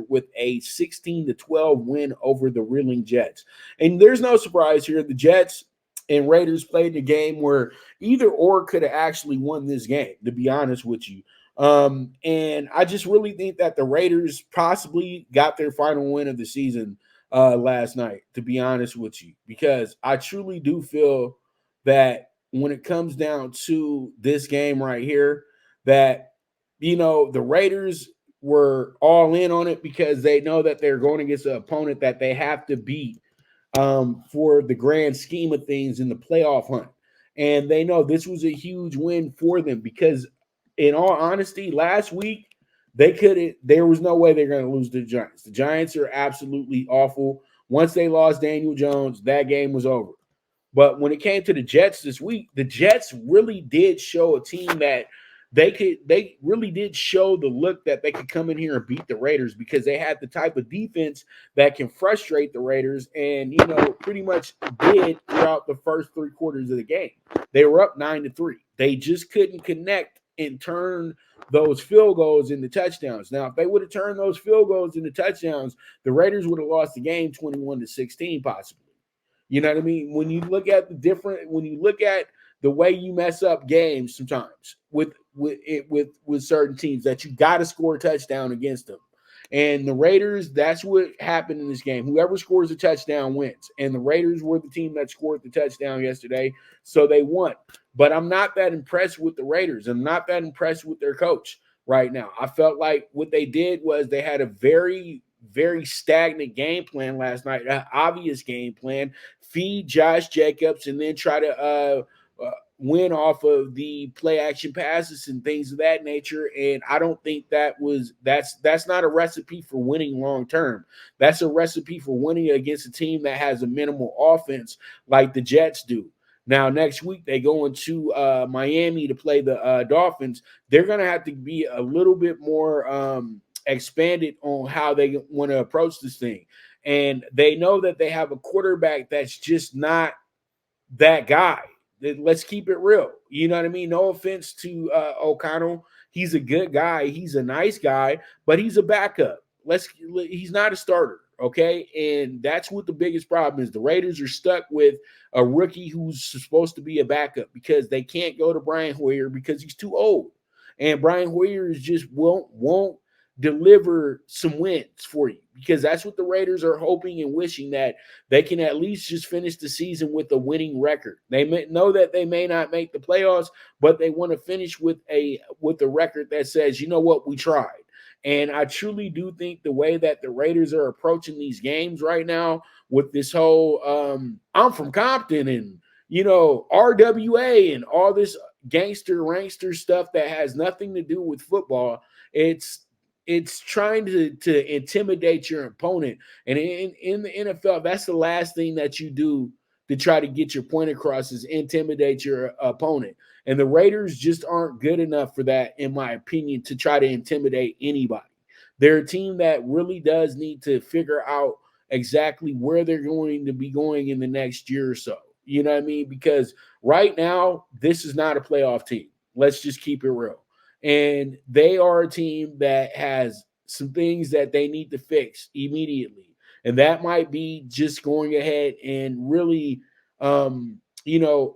with a 16-12 win over the reeling Jets. And there's no surprise here. The Jets and Raiders played a game where either or could have actually won this game, to be honest with you. And I just really think that the Raiders possibly got their final win of the season last night, to be honest with you, because I truly do feel that when it comes down to this game right here, that, the Raiders were all in on it because they know that they're going against an opponent that they have to beat for the grand scheme of things in the playoff hunt. And they know this was a huge win for them because, in all honesty, last week they couldn't. There was no way they're going to lose to the Giants. The Giants are absolutely awful. Once they lost Daniel Jones, that game was over. But when it came to the Jets this week, the Jets really did show a team that they really did show the look that they could come in here and beat the Raiders because they had the type of defense that can frustrate the Raiders and, pretty much did throughout the first 3 quarters of the game. They were up 9-3. They just couldn't connect and turn those field goals into touchdowns. Now, if they would have turned those field goals into touchdowns, the Raiders would have lost the game 21-16 possibly. You know what I mean? When you look at the way you mess up games sometimes with certain teams, that you got to score a touchdown against them. And the Raiders, that's what happened in this game. Whoever scores a touchdown wins. And the Raiders were the team that scored the touchdown yesterday, so they won. But I'm not that impressed with the Raiders. I'm not that impressed with their coach right now. I felt like what they did was they had a very, very stagnant game plan last night, an obvious game plan. Feed Josh Jacobs and then try to win off of the play action passes and things of that nature. And I don't think that's not a recipe for winning long term. That's a recipe for winning against a team that has a minimal offense like the Jets do. Now, next week, they go into Miami to play the Dolphins. They're going to have to be a little bit more expanded on how they want to approach this thing. And they know that they have a quarterback that's just not that guy. Let's keep it real. You know what I mean? No offense to O'Connell. He's a good guy. He's a nice guy, but he's a backup. He's not a starter, okay? And that's what the biggest problem is. The Raiders are stuck with a rookie who's supposed to be a backup because they can't go to Brian Hoyer because he's too old. And Brian Hoyer is just won't deliver some wins for you because that's what the Raiders are hoping and wishing, that they can at least just finish the season with a winning record. They know that they may not make the playoffs, but they want to finish with a record that says, you know what, we tried. And I truly do think the way that the Raiders are approaching these games right now with this whole I'm from Compton and, RWA and all this gangster rankster stuff that has nothing to do with football, it's trying to intimidate your opponent. And in the NFL, that's the last thing that you do to try to get your point across, is intimidate your opponent. And the Raiders just aren't good enough for that, in my opinion, to try to intimidate anybody. They're a team that really does need to figure out exactly where they're going to be going in the next year or so. You know what I mean? Because right now, this is not a playoff team. Let's just keep it real. And they are a team that has some things that they need to fix immediately. And that might be just going ahead and really,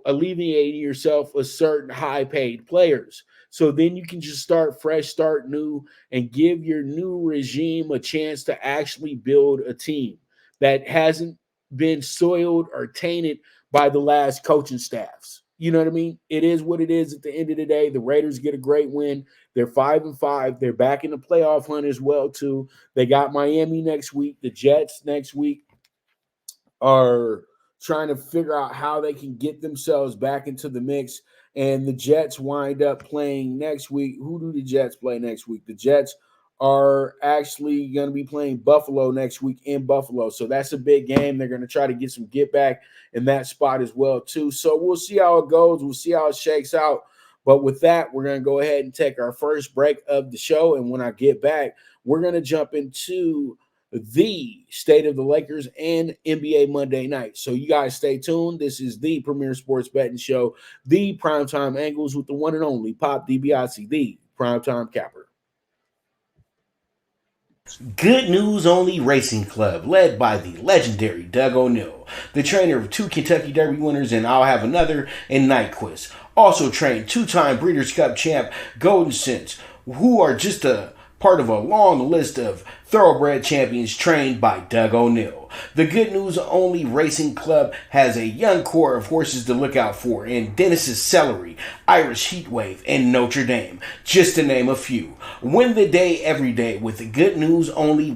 alleviating yourself of certain high-paid players. So then you can just start fresh, start new, and give your new regime a chance to actually build a team that hasn't been soiled or tainted by the last coaching staffs. You know what I mean? It is what it is at the end of the day. The Raiders get a great win. They're 5-5. They're back in the playoff hunt as well, too. They got Miami next week. The Jets next week are trying to figure out how they can get themselves back into the mix. And the Jets wind up playing next week. Who do the Jets play next week? The Jets are actually going to be playing Buffalo next week in Buffalo. So that's a big game. They're going to try to get some get back in that spot as well, too. So we'll see how it goes. We'll see how it shakes out. But with that, we're going to go ahead and take our first break of the show. And when I get back, we're going to jump into the state of the Lakers and NBA Monday night. So you guys stay tuned. This is the Premier Sports Betting Show, the Primetime Angles with the one and only Pop Dibiase, the Primetime Capper. Good News Only Racing Club, led by the legendary Doug O'Neill, the trainer of 2 Kentucky Derby winners and I'll Have Another and Nyquist. Also trained 2-time Breeders' Cup champ Golden Sense, who are just a part of a long list of thoroughbred champions trained by Doug O'Neill. The Good News Only Racing Club has a young core of horses to look out for in Dennis's Celery, Irish Heatwave, and Notre Dame, just to name a few. Win the day every day with the Good News Only